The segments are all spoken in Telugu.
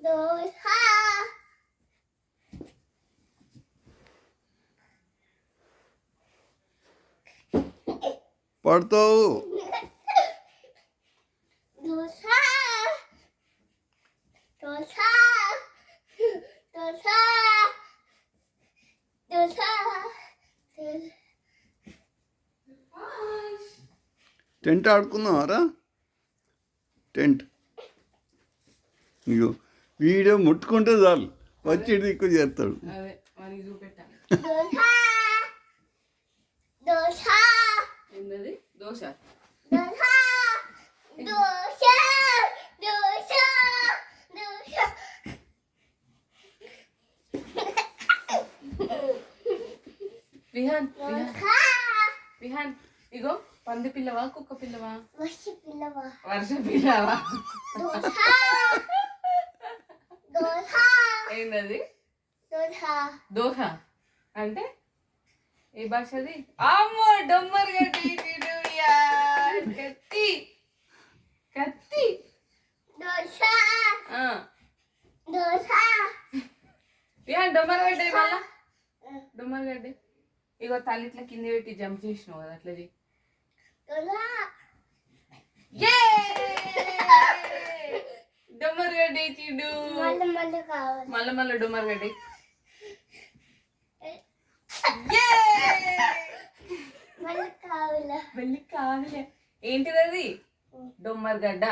దోస పడతావు. దోస దోస దోస దోస టెంట్ ఆడుకుందామారా? టెంట్ ఇగో వీడియో ముట్టుకుంటే చాలు వచ్చి దిక్కు చేస్తాడు. దోస దోస ఏంటది? దోశ దోస దోస దోస దోస విహాన్ విహాన్ ఇగో పంది పిల్లవా కుక్క పిల్లవా? వర్ష పిల్లవా వర్ష పిల్లవా? దోస దోస ఏంటది? దోస దోహ అంటే ఏ భాషది? అమ్మో డొమ్మర్ గడ్డి కత్తి కత్తి దోస ఆ దోస విహాన్ డొమ్మర్ గడ్డి మళ్ళా డొమ్మర్ గడ్డి ఇగో తల్లి ఇట్లా కింద పెట్టి జంప్ చేసినావు కదా అట్లా చెయ్యి. డొమ్మర్ గడ్డి చిడు మళ్ళా మళ్ళా డొమ్మర్ గడ్డి వెళ్ళి కాదులే. ఏంటిది అది? డొమ్మర్ గడ్డ.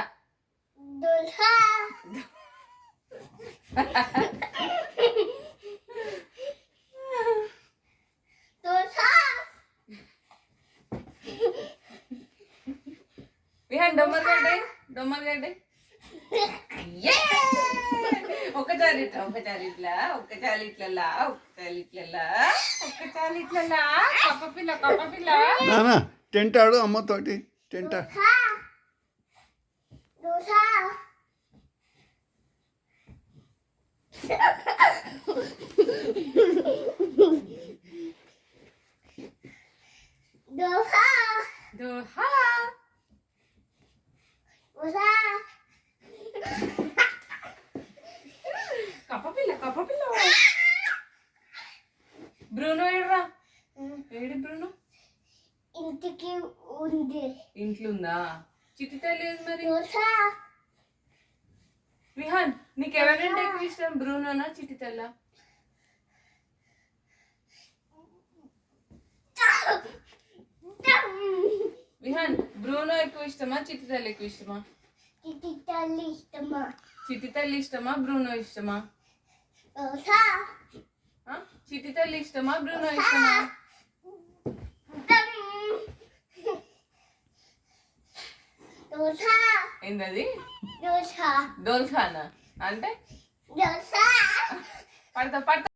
విహాన్ డొమ్మర్ గడ్డి డొమ్మర్ గడ్డి ఒకసారి ఇట్లా ఒకసారి ఇట్లా ఒక్కసారి ఇట్లా ఒక్కసారి ఇట్లా ఒక్కసారి ఇట్లా కప్ప పిల్ల కప్ప పిల్ల. నానా టెంట్ ఆడు అమ్మతోటి టెంట్ ఆడు. దోహా కప్ప పిల్ల కప్ప పిల్ల. బ్రూనో ఏడ్రా? ఏడి బ్రూనో? ఇంటికి ఉంది. ఇంట్లో ఉందా? చిట్టి తల్లి ఏది మరి? విహాన్ నీకు ఎవరంటే ఎక్కువ ఇష్టం, బ్రూనోనా చిట్టి తల్లా? విహాన్ బ్రూనో ఎక్కువ ఇష్టమా చిట్టి తల్లి ఎక్కువ ఇష్టమా? చిట్టి తల్లి ఇష్టమా? చిట్టి తల్లి ఇష్టమా బ్రూనో ఇష్టమా? చిట్టి తల్లి ఇష్టమా బ్రూనో ఇష్టమా? ఏంటది? డోల్ఖానా అంటే? పడతా పడతా